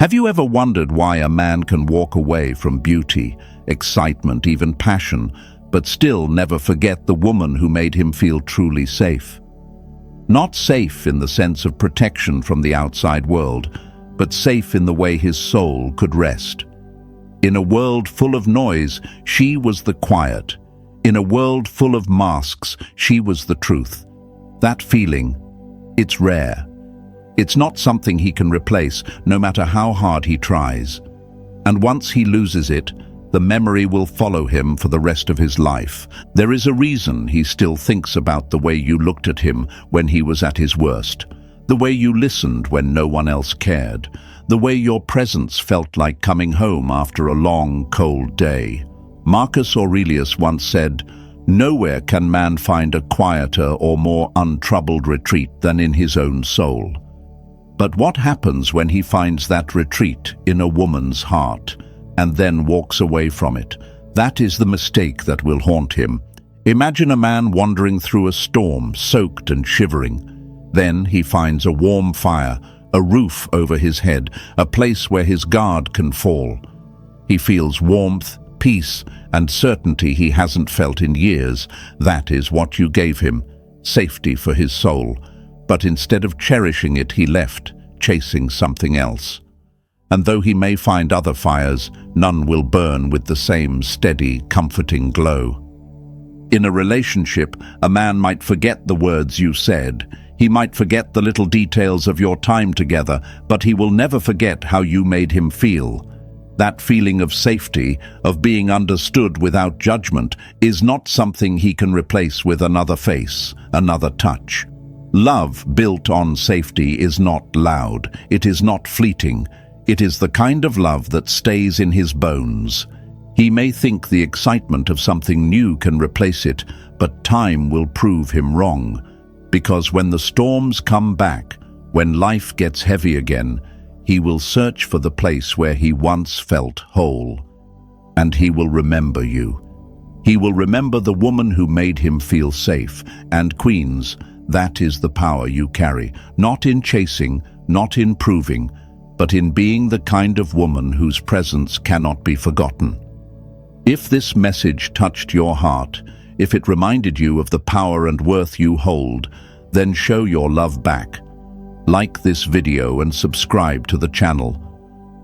Have you ever wondered why a man can walk away from beauty, excitement, even passion, but still never forget the woman who made him feel truly safe? Not safe in the sense of protection from the outside world, but safe in the way his soul could rest. In a world full of noise, she was the quiet. In a world full of masks, she was the truth. That feeling, it's rare. It's not something he can replace, no matter how hard he tries. And once he loses it, the memory will follow him for the rest of his life. There is a reason he still thinks about the way you looked at him when he was at his worst, the way you listened when no one else cared, the way your presence felt like coming home after a long, cold day. Marcus Aurelius once said, "Nowhere can man find a quieter or more untroubled retreat than in his own soul." But what happens when he finds that retreat in a woman's heart and then walks away from it? That is the mistake that will haunt him. Imagine a man wandering through a storm, soaked and shivering. Then he finds a warm fire, a roof over his head, a place where his guard can fall. He feels warmth, peace, and certainty he hasn't felt in years. That is what you gave him, safety for his soul. But instead of cherishing it, he left, chasing something else. And though he may find other fires, none will burn with the same steady, comforting glow. In a relationship, a man might forget the words you said. He might forget the little details of your time together, but he will never forget how you made him feel. That feeling of safety, of being understood without judgment, is not something he can replace with another face, another touch. Love built on safety is not loud, it is not fleeting. It is the kind of love that stays in his bones. He may think the excitement of something new can replace it, but time will prove him wrong. Because when the storms come back, when life gets heavy again, he will search for the place where he once felt whole. And he will remember you. He will remember the woman who made him feel safe. And queens, that is the power you carry, not in chasing, not in proving, but in being the kind of woman whose presence cannot be forgotten. If this message touched your heart, if it reminded you of the power and worth you hold, then show your love back. Like this video and subscribe to the channel.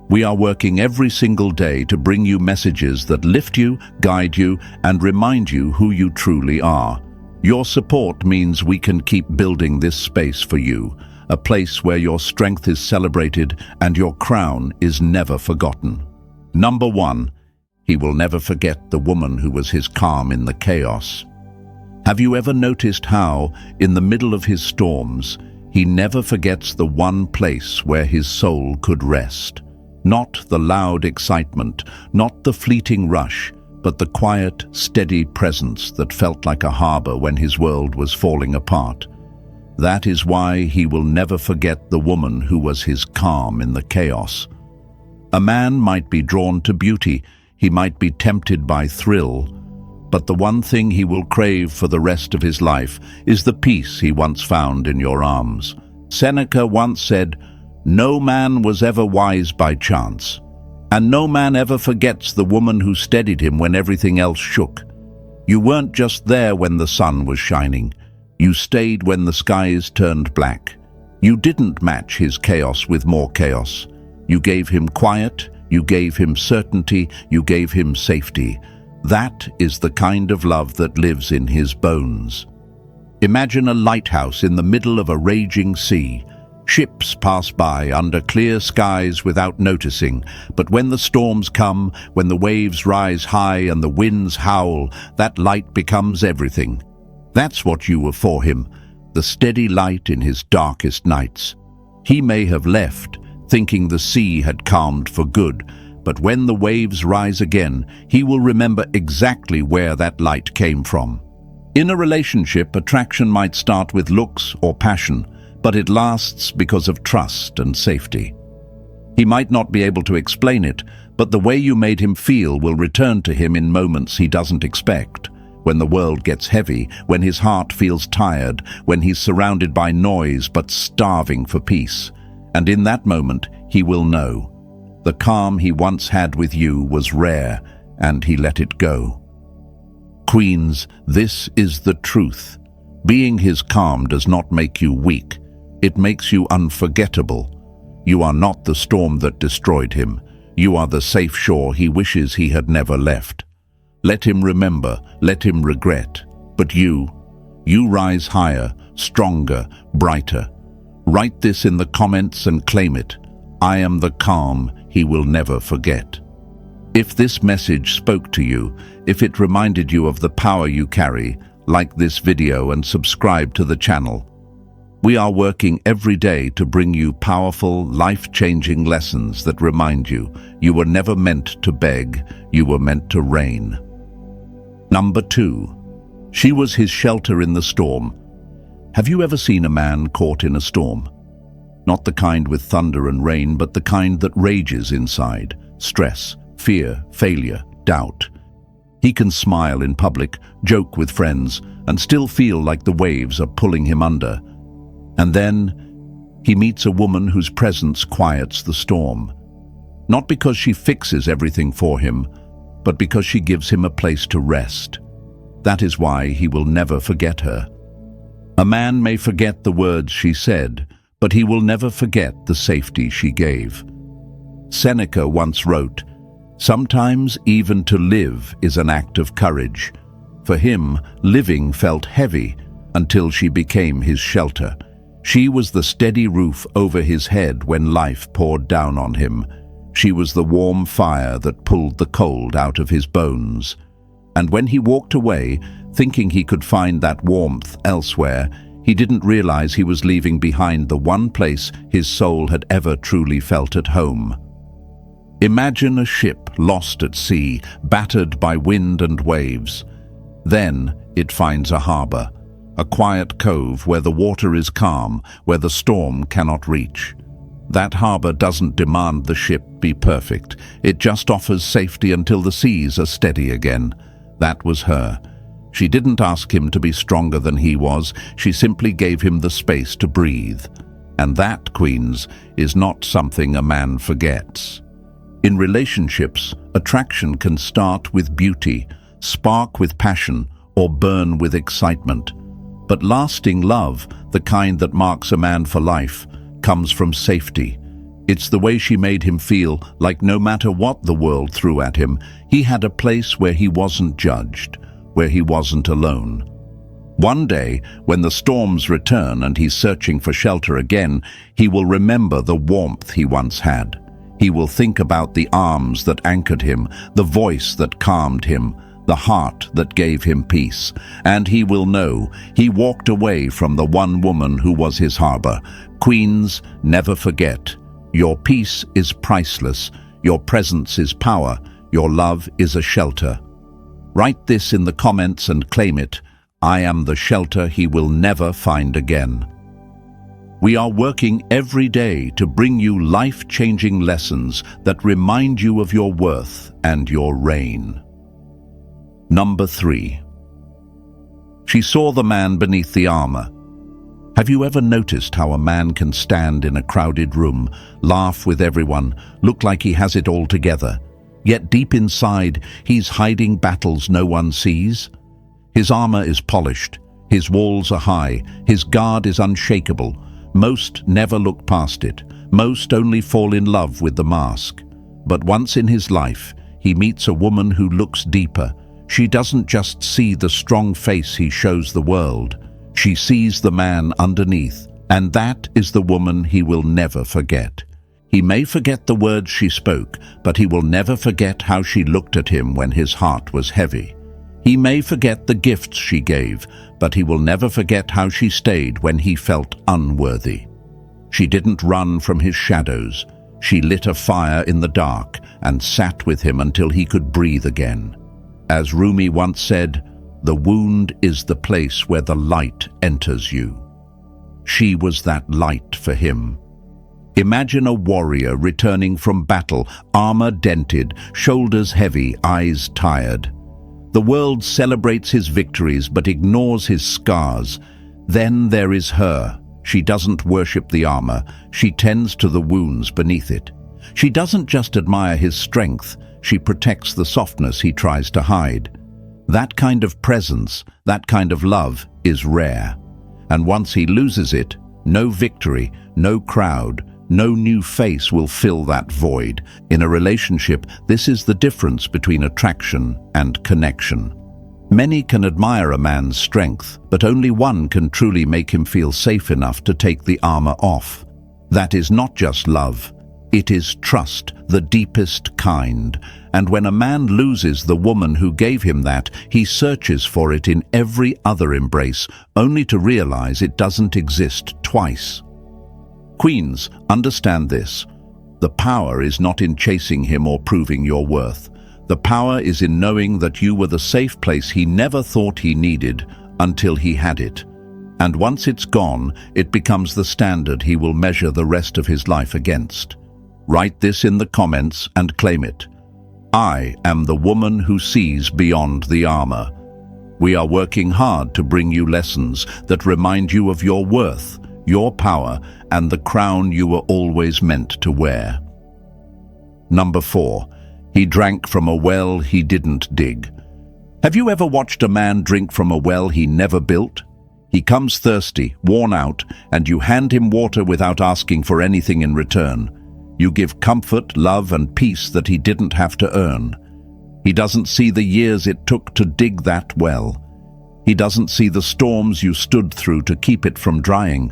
We are working every single day to bring you messages that lift you, guide you, and remind you who you truly are. Your support means we can keep building this space for you, a place where your strength is celebrated and your crown is never forgotten. Number 1, he will never forget the woman who was his calm in the chaos. Have you ever noticed how, in the middle of his storms, he never forgets the one place where his soul could rest? Not the loud excitement, not the fleeting rush, but the quiet, steady presence that felt like a harbor when his world was falling apart. That is why he will never forget the woman who was his calm in the chaos. A man might be drawn to beauty, he might be tempted by thrill, but the one thing he will crave for the rest of his life is the peace he once found in your arms. Seneca once said, "No man was ever wise by chance, and no man ever forgets the woman who steadied him when everything else shook. You weren't just there when the sun was shining. You stayed when the skies turned black. You didn't match his chaos with more chaos. You gave him quiet, you gave him certainty, you gave him safety. That is the kind of love that lives in his bones." Imagine a lighthouse in the middle of a raging sea. Ships pass by under clear skies without noticing, but when the storms come, when the waves rise high and the winds howl, that light becomes everything. That's what you were for him, the steady light in his darkest nights. He may have left, thinking the sea had calmed for good, but when the waves rise again, he will remember exactly where that light came from. In a relationship, attraction might start with looks or passion, but it lasts because of trust and safety. He might not be able to explain it, but the way you made him feel will return to him in moments he doesn't expect. When the world gets heavy, when his heart feels tired, when he's surrounded by noise but starving for peace. And in that moment, he will know. The calm he once had with you was rare, and he let it go. Queens, this is the truth. Being his calm does not make you weak. It makes you unforgettable. You are not the storm that destroyed him. You are the safe shore he wishes he had never left. Let him remember, let him regret. But you rise higher, stronger, brighter. Write this in the comments and claim it. I am the calm he will never forget. If this message spoke to you, if it reminded you of the power you carry, like this video and subscribe to the channel. We are working every day to bring you powerful, life-changing lessons that remind you were never meant to beg, you were meant to reign. Number 2. She was his shelter in the storm. Have you ever seen a man caught in a storm? Not the kind with thunder and rain, but the kind that rages inside. Stress, fear, failure, doubt. He can smile in public, joke with friends, and still feel like the waves are pulling him under. And then he meets a woman whose presence quiets the storm. Not because she fixes everything for him, but because she gives him a place to rest. That is why he will never forget her. A man may forget the words she said, but he will never forget the safety she gave. Seneca once wrote, "Sometimes even to live is an act of courage." For him, living felt heavy until she became his shelter. She was the steady roof over his head when life poured down on him. She was the warm fire that pulled the cold out of his bones. And when he walked away, thinking he could find that warmth elsewhere, he didn't realize he was leaving behind the one place his soul had ever truly felt at home. Imagine a ship lost at sea, battered by wind and waves. Then it finds a harbor, a quiet cove where the water is calm, where the storm cannot reach. That harbor doesn't demand the ship be perfect. It just offers safety until the seas are steady again. That was her. She didn't ask him to be stronger than he was. She simply gave him the space to breathe. And that, queens, is not something a man forgets. In relationships, attraction can start with beauty, spark with passion, or burn with excitement. But lasting love, the kind that marks a man for life, comes from safety. It's the way she made him feel like no matter what the world threw at him, he had a place where he wasn't judged, where he wasn't alone. One day, when the storms return and he's searching for shelter again, he will remember the warmth he once had. He will think about the arms that anchored him, the voice that calmed him, the heart that gave him peace. And he will know he walked away from the one woman who was his harbor. Queens, never forget. Your peace is priceless. Your presence is power. Your love is a shelter. Write this in the comments and claim it. I am the shelter he will never find again. We are working every day to bring you life-changing lessons that remind you of your worth and your reign. Number 3. She saw the man beneath the armor. Have you ever noticed how a man can stand in a crowded room, laugh with everyone, look like he has it all together, yet deep inside he's hiding battles no one sees? His armor is polished, his walls are high, his guard is unshakable. Most never look past it. Most only fall in love with the mask. But once in his life, he meets a woman who looks deeper. She doesn't just see the strong face he shows the world. She sees the man underneath, and that is the woman he will never forget. He may forget the words she spoke, but he will never forget how she looked at him when his heart was heavy. He may forget the gifts she gave, but he will never forget how she stayed when he felt unworthy. She didn't run from his shadows. She lit a fire in the dark and sat with him until he could breathe again. As Rumi once said, "The wound is the place where the light enters you." She was that light for him. Imagine a warrior returning from battle, armor dented, shoulders heavy, eyes tired. The world celebrates his victories but ignores his scars. Then there is her. She doesn't worship the armor. She tends to the wounds beneath it. She doesn't just admire his strength, she protects the softness he tries to hide. That kind of presence, that kind of love is rare. And once he loses it, no victory, no crowd, no new face will fill that void. In a relationship, this is the difference between attraction and connection. Many can admire a man's strength, but only one can truly make him feel safe enough to take the armor off. That is not just love. It is trust, the deepest kind. And when a man loses the woman who gave him that, he searches for it in every other embrace, only to realize it doesn't exist twice. Queens, understand this. The power is not in chasing him or proving your worth. The power is in knowing that you were the safe place he never thought he needed until he had it. And once it's gone, it becomes the standard he will measure the rest of his life against. Write this in the comments and claim it. I am the woman who sees beyond the armor. We are working hard to bring you lessons that remind you of your worth, your power, and the crown you were always meant to wear. Number 4. He drank from a well he didn't dig. Have you ever watched a man drink from a well he never built? He comes thirsty, worn out, and you hand him water without asking for anything in return. You give comfort, love, and peace that he didn't have to earn. He doesn't see the years it took to dig that well. He doesn't see the storms you stood through to keep it from drying.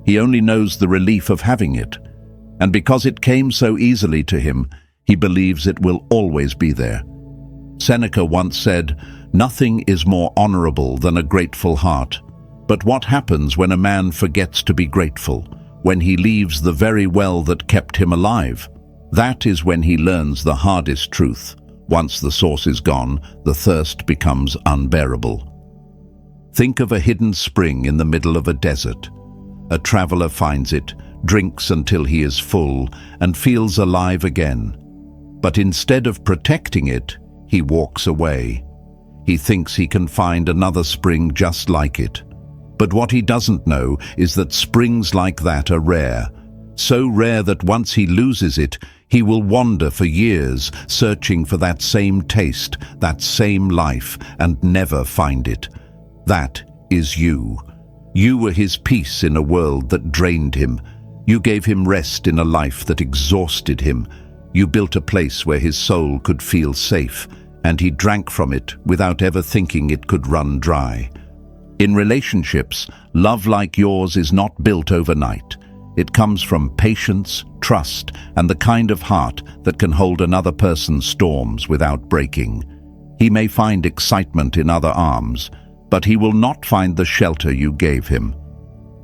He only knows the relief of having it. And because it came so easily to him, he believes it will always be there. Seneca once said, "Nothing is more honorable than a grateful heart." But what happens when a man forgets to be grateful? When he leaves the very well that kept him alive? That is when he learns the hardest truth. Once the source is gone, the thirst becomes unbearable. Think of a hidden spring in the middle of a desert. A traveler finds it, drinks until he is full, and feels alive again. But instead of protecting it, he walks away. He thinks he can find another spring just like it. But what he doesn't know is that springs like that are rare. So rare that once he loses it, he will wander for years, searching for that same taste, that same life, and never find it. That is you. You were his peace in a world that drained him. You gave him rest in a life that exhausted him. You built a place where his soul could feel safe, and he drank from it without ever thinking it could run dry. In relationships, love like yours is not built overnight. It comes from patience, trust, and the kind of heart that can hold another person's storms without breaking. He may find excitement in other arms, but he will not find the shelter you gave him.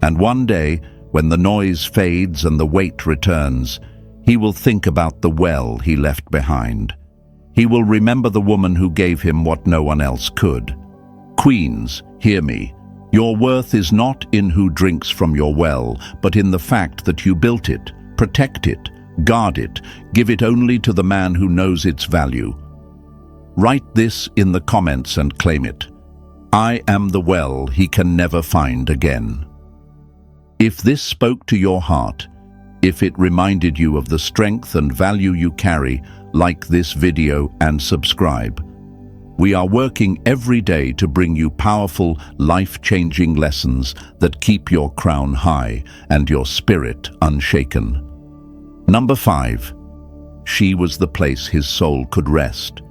And one day, when the noise fades and the weight returns, he will think about the well he left behind. He will remember the woman who gave him what no one else could. Queens, hear me. Your worth is not in who drinks from your well, but in the fact that you built it, protect it, guard it, give it only to the man who knows its value. Write this in the comments and claim it. I am the well he can never find again. If this spoke to your heart, if it reminded you of the strength and value you carry, like this video and subscribe. We are working every day to bring you powerful, life-changing lessons that keep your crown high and your spirit unshaken. Number 5. She was the place his soul could rest.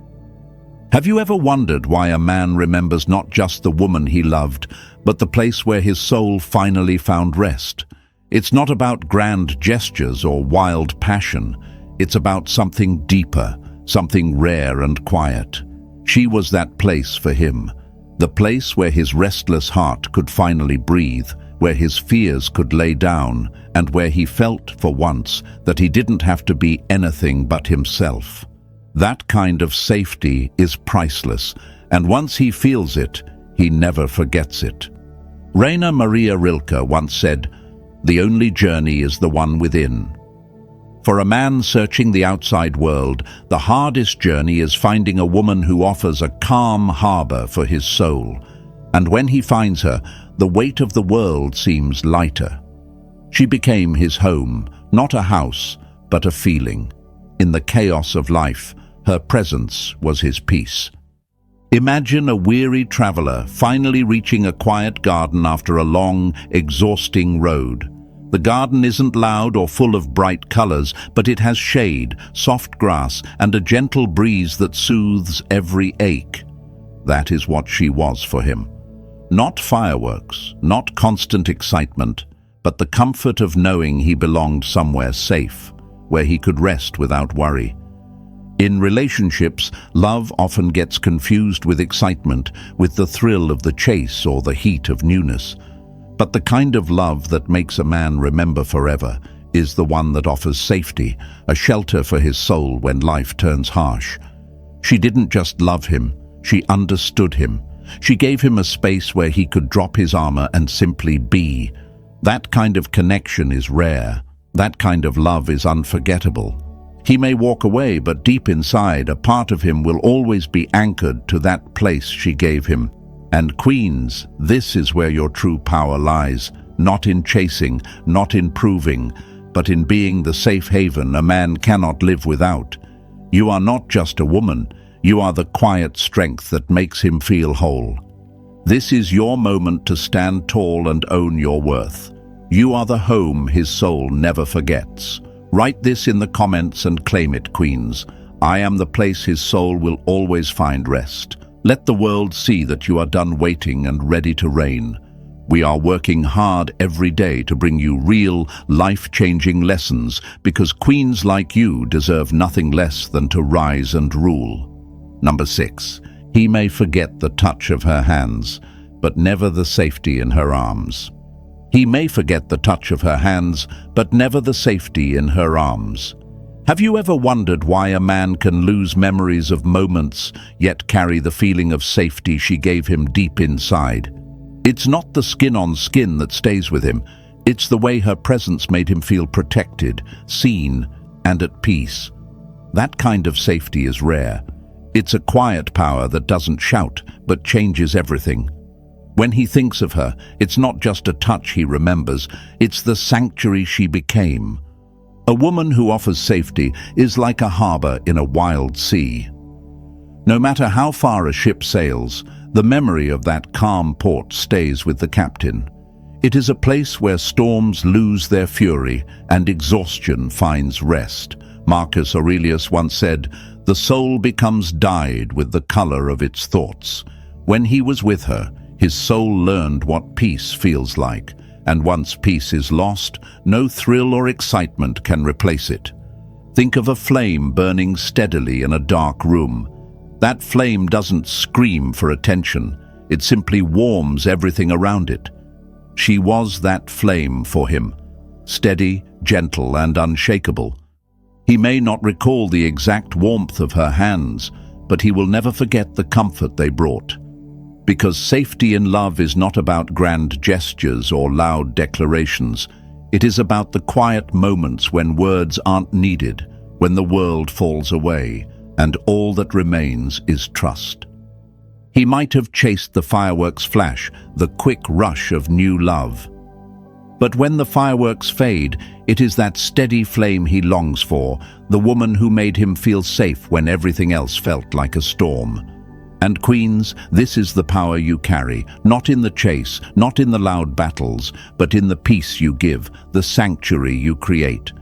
Have you ever wondered why a man remembers not just the woman he loved, but the place where his soul finally found rest? It's not about grand gestures or wild passion. It's about something deeper, something rare and quiet. She was that place for him, the place where his restless heart could finally breathe, where his fears could lay down, and where he felt, for once, that he didn't have to be anything but himself. That kind of safety is priceless, and once he feels it, he never forgets it. Rainer Maria Rilke once said, "The only journey is the one within." For a man searching the outside world, the hardest journey is finding a woman who offers a calm harbor for his soul. And when he finds her, the weight of the world seems lighter. She became his home, not a house, but a feeling. In the chaos of life, her presence was his peace. Imagine a weary traveler finally reaching a quiet garden after a long, exhausting road. The garden isn't loud or full of bright colors, but it has shade, soft grass, and a gentle breeze that soothes every ache. That is what she was for him. Not fireworks, not constant excitement, but the comfort of knowing he belonged somewhere safe, where he could rest without worry. In relationships, love often gets confused with excitement, with the thrill of the chase or the heat of newness. But the kind of love that makes a man remember forever is the one that offers safety, a shelter for his soul when life turns harsh. She didn't just love him, she understood him. She gave him a space where he could drop his armor and simply be. That kind of connection is rare. That kind of love is unforgettable. He may walk away, but deep inside, a part of him will always be anchored to that place she gave him. And queens, this is where your true power lies, not in chasing, not in proving, but in being the safe haven a man cannot live without. You are not just a woman, you are the quiet strength that makes him feel whole. This is your moment to stand tall and own your worth. You are the home his soul never forgets. Write this in the comments and claim it, queens. I am the place his soul will always find rest. Let the world see that you are done waiting and ready to reign. We are working hard every day to bring you real, life-changing lessons because queens like you deserve nothing less than to rise and rule. Number 6. He may forget the touch of her hands, but never the safety in her arms. He may forget the touch of her hands, but never the safety in her arms. Have you ever wondered why a man can lose memories of moments, yet carry the feeling of safety she gave him deep inside? It's not the skin on skin that stays with him. It's the way her presence made him feel protected, seen, and at peace. That kind of safety is rare. It's a quiet power that doesn't shout, but changes everything. When he thinks of her, it's not just a touch he remembers, it's the sanctuary she became. A woman who offers safety is like a harbor in a wild sea. No matter how far a ship sails, the memory of that calm port stays with the captain. It is a place where storms lose their fury and exhaustion finds rest. Marcus Aurelius once said, "The soul becomes dyed with the color of its thoughts." When he was with her, his soul learned what peace feels like, and once peace is lost, no thrill or excitement can replace it. Think of a flame burning steadily in a dark room. That flame doesn't scream for attention, it simply warms everything around it. She was that flame for him, steady, gentle, and unshakable. He may not recall the exact warmth of her hands, but he will never forget the comfort they brought. Because safety in love is not about grand gestures or loud declarations. It is about the quiet moments when words aren't needed, when the world falls away, and all that remains is trust. He might have chased the fireworks flash, the quick rush of new love. But when the fireworks fade, it is that steady flame he longs for, the woman who made him feel safe when everything else felt like a storm. And queens, this is the power you carry, not in the chase, not in the loud battles, but in the peace you give, the sanctuary you create.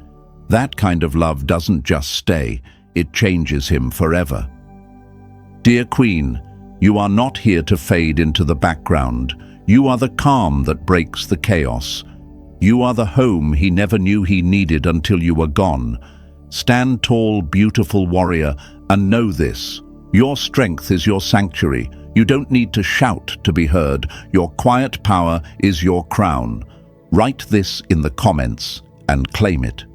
That kind of love doesn't just stay, it changes him forever. Dear Queen, you are not here to fade into the background. You are the calm that breaks the chaos. You are the home he never knew he needed until you were gone. Stand tall, beautiful warrior, and know this. Your strength is your sanctuary. You don't need to shout to be heard. Your quiet power is your crown. Write this in the comments and claim it.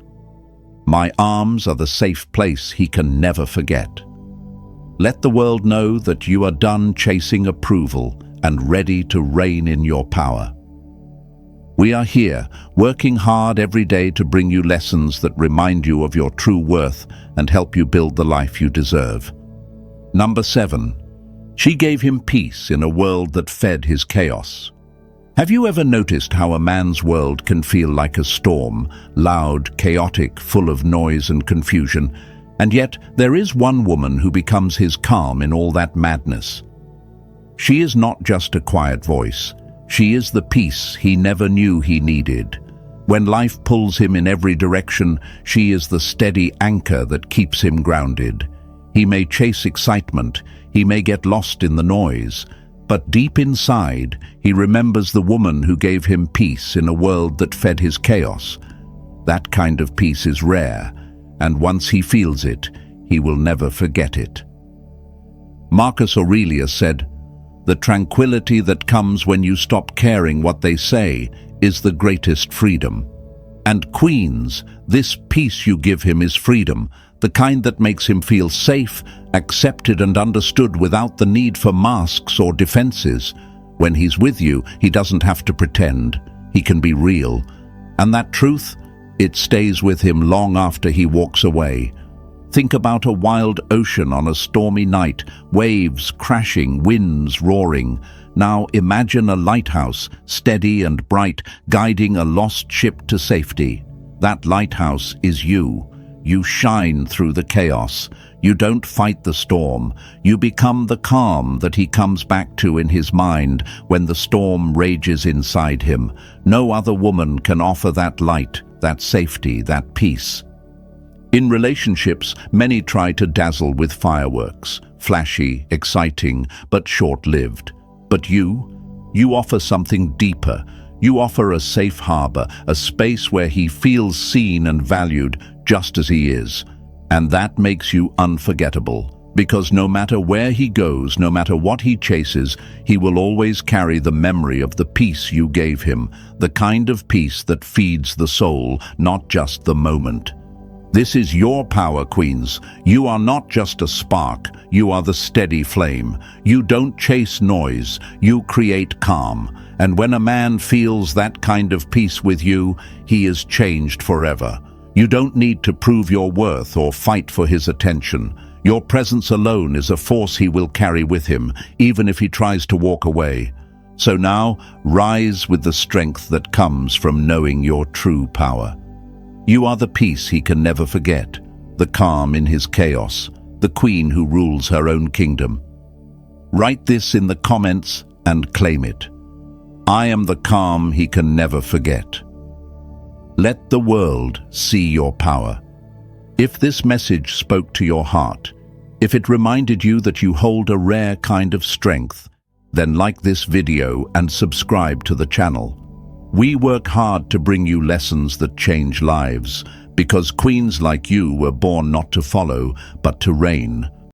My arms are the safe place he can never forget. Let the world know that you are done chasing approval and ready to reign in your power. We are here, working hard every day to bring you lessons that remind you of your true worth and help you build the life you deserve. Number 7. She gave him peace in a world that fed his chaos. Have you ever noticed how a man's world can feel like a storm, loud, chaotic, full of noise and confusion, And yet there is one woman who becomes his calm in all that madness. She is not just a quiet voice. She is the peace he never knew he needed. When life pulls him in every direction, she is the steady anchor that keeps him grounded. He may chase excitement, he may get lost in the noise, but deep inside, he remembers the woman who gave him peace in a world that fed his chaos. That kind of peace is rare, and once he feels it, he will never forget it. Marcus Aurelius said, "The tranquility that comes when you stop caring what they say is the greatest freedom." And queens, this peace you give him is freedom, the kind that makes him feel safe, accepted and understood without the need for masks or defenses. When he's with you, he doesn't have to pretend. He can be real. And that truth, it stays with him long after he walks away. Think about a wild ocean on a stormy night, waves crashing, winds roaring. Now imagine a lighthouse, steady and bright, guiding a lost ship to safety. That lighthouse is you. You shine through the chaos. You don't fight the storm. You become the calm that he comes back to in his mind when the storm rages inside him. No other woman can offer that light, that safety, that peace. In relationships, many try to dazzle with fireworks, flashy, exciting, but short-lived. But you offer something deeper. You offer a safe harbor, a space where he feels seen and valued just as he is. And that makes you unforgettable, because no matter where he goes, no matter what he chases, he will always carry the memory of the peace you gave him, the kind of peace that feeds the soul, not just the moment. This is your power, queens. You are not just a spark, you are the steady flame. You don't chase noise, you create calm. And when a man feels that kind of peace with you, he is changed forever. You don't need to prove your worth or fight for his attention. Your presence alone is a force he will carry with him, even if he tries to walk away. So now, rise with the strength that comes from knowing your true power. You are the peace he can never forget, the calm in his chaos, the queen who rules her own kingdom. Write this in the comments and claim it. I am the calm he can never forget. Let the world see your power. If this message spoke to your heart, if it reminded you that you hold a rare kind of strength, then like this video and subscribe to the channel. We work hard to bring you lessons that change lives, because queens like you were born not to follow, but to reign.